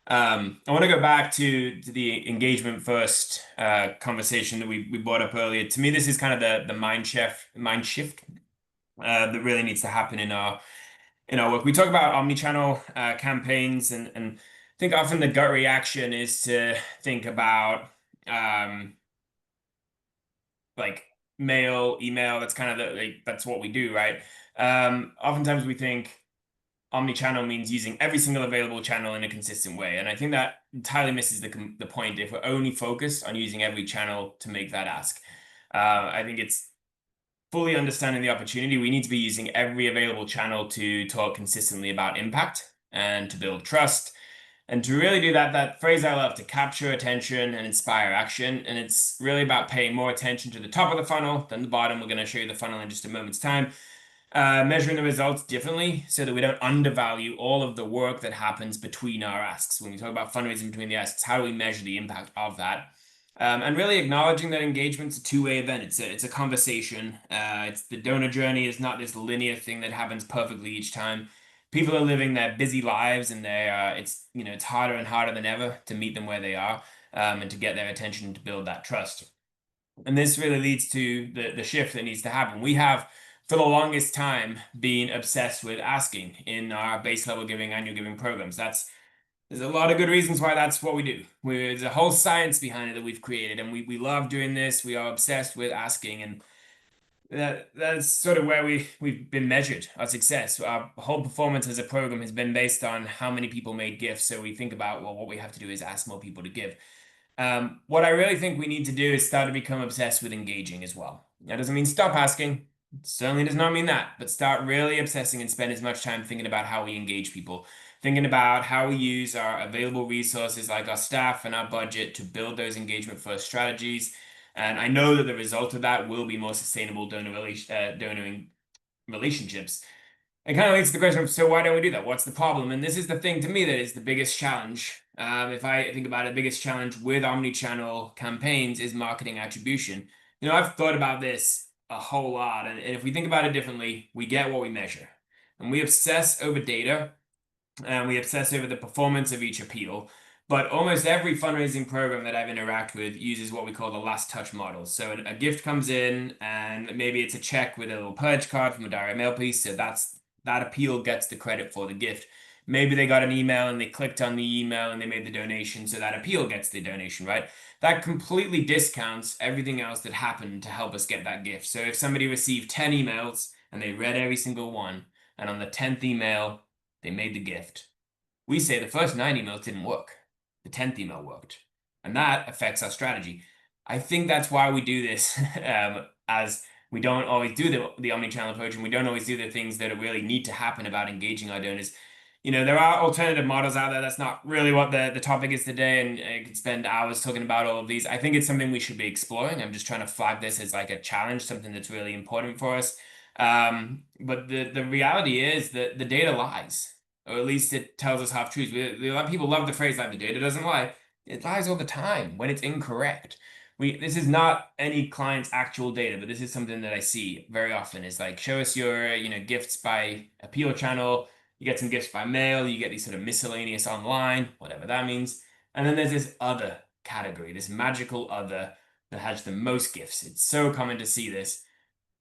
I want to go back to the engagement first conversation that we brought up earlier. To me, this is kind of the mind shift that really needs to happen in our work. We talk about omni-channel campaigns, and I think often the gut reaction is to think about like mail, email. That's kind of that's what we do, right? Oftentimes we think omni-channel means using every single available channel in a consistent way, and I think that entirely misses the point if we're only focused on using every channel to make that ask. I think it's fully understanding the opportunity. We need to be using every available channel to talk consistently about impact and to build trust. And to really do that, that phrase I love, to capture attention and inspire action. And it's really about paying more attention to the top of the funnel than the bottom. We're going to show you the funnel in just a moment's time. Measuring the results differently so that we don't undervalue all of the work that happens between our asks. When we talk about fundraising between the asks, how do we measure the impact of that? And really acknowledging that engagement's a two-way event. It's a conversation. It's the donor journey is not this linear thing that happens perfectly each time. People are living their busy lives, and it's harder and harder than ever to meet them where they are, and to get their attention and to build that trust. And this really leads to the shift that needs to happen. We have, for the longest time, been obsessed with asking in our base level giving, annual giving programs. There's a lot of good reasons why that's what we do. There's a whole science behind it that we've created, and we love doing this. We are obsessed with asking, and that's sort of where we've been measured our success. Our whole performance as a program has been based on how many people made gifts. So we think about, well, what we have to do is ask more people to give. What I really think we need to do is start to become obsessed with engaging as well. That doesn't mean stop asking. It certainly does not mean that, but start really obsessing and spend as much time thinking about how we engage people, thinking about how we use our available resources like our staff and our budget to build those engagement first strategies. And I know that the result of that will be more sustainable donor relationships. It kind of leads to the question of, so why don't we do that? What's the problem? And this is the thing to me that is the biggest challenge. If I think about it, the biggest challenge with omni-channel campaigns is marketing attribution. I've thought about this a whole lot. And if we think about it differently, we get what we measure. And we obsess over data, and we obsess over the performance of each appeal. But almost every fundraising program that I've interacted with uses what we call the last touch model. So a gift comes in, and maybe it's a check with a little pledge card from a direct mail piece. So that appeal gets the credit for the gift. Maybe they got an email and they clicked on the email and they made the donation, so that appeal gets the donation, right? That completely discounts everything else that happened to help us get that gift. So if somebody received 10 emails and they read every single one, and on the 10th email, they made the gift, we say the first 9 emails didn't work. The 10th email worked. And that affects our strategy. I think that's why we do this, as we don't always do the omni-channel approach, and we don't always do the things that really need to happen about engaging our donors. There are alternative models out there. That's not really what the topic is today, and I could spend hours talking about all of these. I think it's something we should be exploring. I'm just trying to flag this as like a challenge, something that's really important for us. But the reality is that the data lies, or at least it tells us half truths. A lot of people love the phrase like the data doesn't lie. It lies all the time when it's incorrect. This is not any client's actual data, but this is something that I see very often. Is like, show us your gifts by appeal channel. You get some gifts by mail. You get these sort of miscellaneous online, whatever that means. And then there's this other category, this magical other that has the most gifts. It's so common to see this.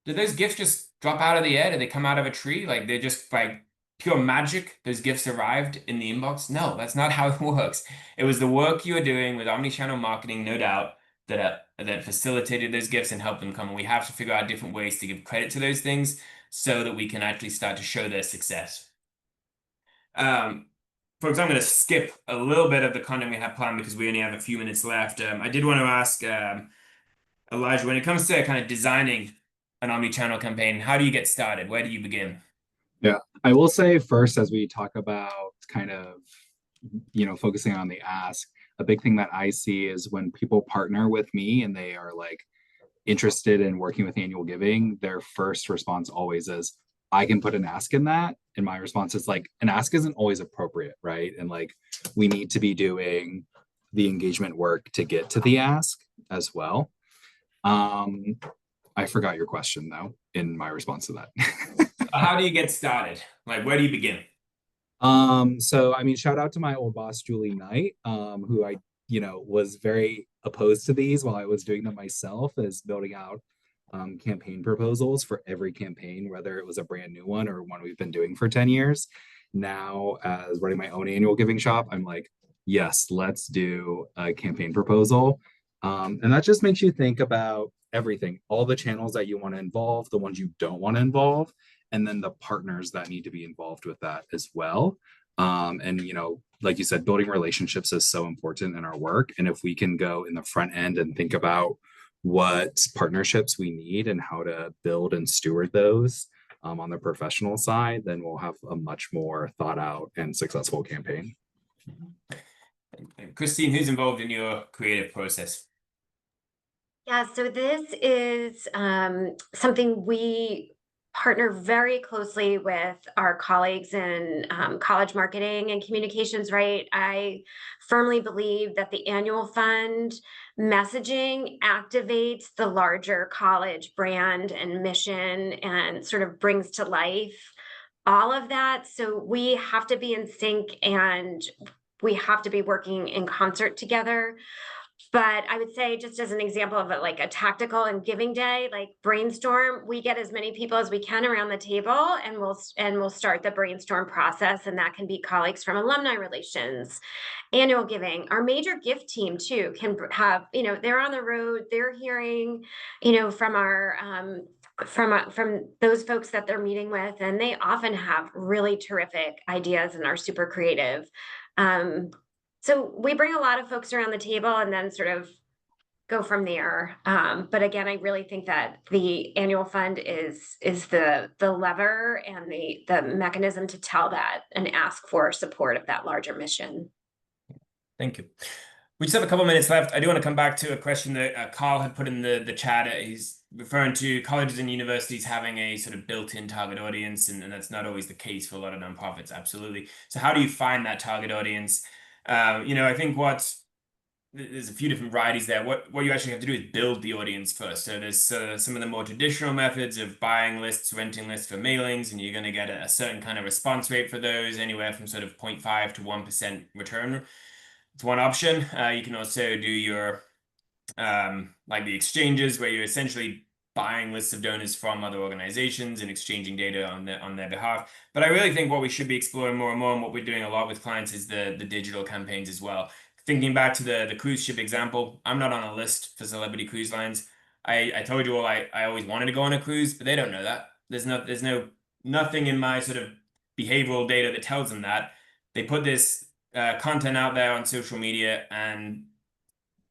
Do those gifts just drop out of the air? Do they come out of a tree? Like they're just by pure magic, those gifts arrived in the inbox? No, that's not how it works. It was the work you were doing with omnichannel marketing, no doubt, that facilitated those gifts and helped them come. And we have to figure out different ways to give credit to those things so that we can actually start to show their success. For example, I'm going to skip a little bit of the content we have planned because we only have a few minutes left. I did want to ask Elijah, when it comes to kind of designing an omni-channel campaign, how do you get started? Where do you begin? Yeah, I will say first, as we talk about kind of, focusing on the ask, a big thing that I see is when people partner with me and they are like interested in working with annual giving, their first response always is, I can put an ask in that. And my response is like, an ask isn't always appropriate, right? And like, we need to be doing the engagement work to get to the ask as well. I forgot your question though, in my response to that. How do you get started? Like, where do you begin? So I mean, shout out to my old boss, Julie Knight, who I, was very opposed to these while I was doing them myself, as building out campaign proposals for every campaign, whether it was a brand new one or one we've been doing for 10 years. Now, as running my own annual giving shop, I'm like, yes, let's do a campaign proposal. And that just makes you think about everything, all the channels that you want to involve, the ones you don't want to involve, and then the partners that need to be involved with that as well. And like you said, building relationships is so important in our work. And if we can go in the front end and think about what partnerships we need and how to build and steward those on the professional side, then we'll have a much more thought out and successful campaign. Christene, who's involved in your creative process? Yeah, so this is something we partner very closely with our colleagues in college marketing and communications, right? I firmly believe that the annual fund messaging activates the larger college brand and mission and sort of brings to life all of that. So we have to be in sync and we have to be working in concert together. But I would say, just as an example of it, like a tactical and giving day, like brainstorm, we get as many people as we can around the table, and we'll start the brainstorm process, and that can be colleagues from alumni relations, annual giving. Our major gift team too can have, they're on the road, they're hearing, from our from those folks that they're meeting with, and they often have really terrific ideas and are super creative. So we bring a lot of folks around the table and then sort of go from there. But again, I really think that the annual fund is the lever and the mechanism to tell that and ask for support of that larger mission. Thank you. We just have a couple minutes left. I do want to come back to a question that Carl had put in the chat. He's referring to colleges and universities having a sort of built-in target audience, and that's not always the case for a lot of nonprofits. Absolutely. So how do you find that target audience? I think there's a few different varieties there. What you actually have to do is build the audience first. So there's some of the more traditional methods of buying lists, renting lists for mailings, and you're going to get a certain kind of response rate for those, anywhere from sort of 0.5 to 1% return. It's one option. You can also do your like the exchanges, where you're essentially buying lists of donors from other organizations and exchanging data on their behalf. But I really think what we should be exploring more and more, and what we're doing a lot with clients, is the digital campaigns as well. Thinking back to the cruise ship example, I'm not on a list for celebrity cruise lines. I told you all I always wanted to go on a cruise, but they don't know that. There's nothing in my sort of behavioral data that tells them that. They put this content out there on social media, and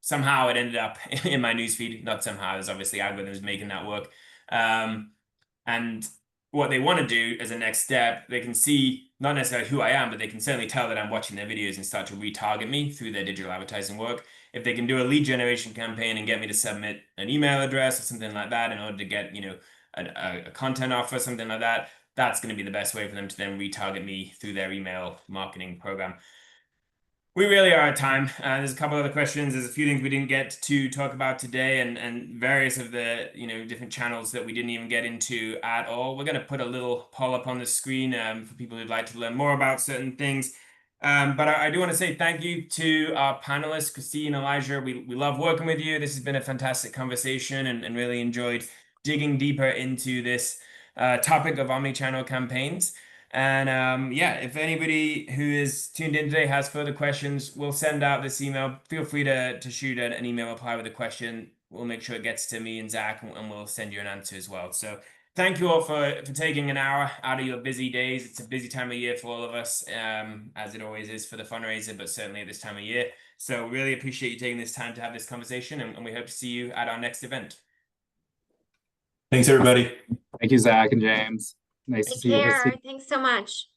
somehow it ended up in my newsfeed. Not somehow, there's obviously algorithms making that work. And what they want to do as a next step, they can see not necessarily who I am, but they can certainly tell that I'm watching their videos and start to retarget me through their digital advertising work. If they can do a lead generation campaign and get me to submit an email address or something like that in order to get, a content offer, something like that, that's going to be the best way for them to then retarget me through their email marketing program. We really are at time. There's a couple other questions. There's a few things we didn't get to talk about today, and various of the different channels that we didn't even get into at all. We're going to put a little poll up on the screen for people who'd like to learn more about certain things. But I do want to say thank you to our panelists, Christene, Elijah. We love working with you. This has been a fantastic conversation, and really enjoyed digging deeper into this topic of omnichannel campaigns. And if anybody who is tuned in today has further questions, we'll send out this email. Feel free to shoot an email reply with a question. We'll make sure it gets to me and Zach, and we'll send you an answer as well. So thank you all for taking an hour out of your busy days. It's a busy time of year for all of us, as it always is for the fundraiser, but certainly at this time of year. So really appreciate you taking this time to have this conversation, and we hope to see you at our next event. Thanks, everybody. Thank you, Zach and James. Nice to see you. Take care. Thanks so much.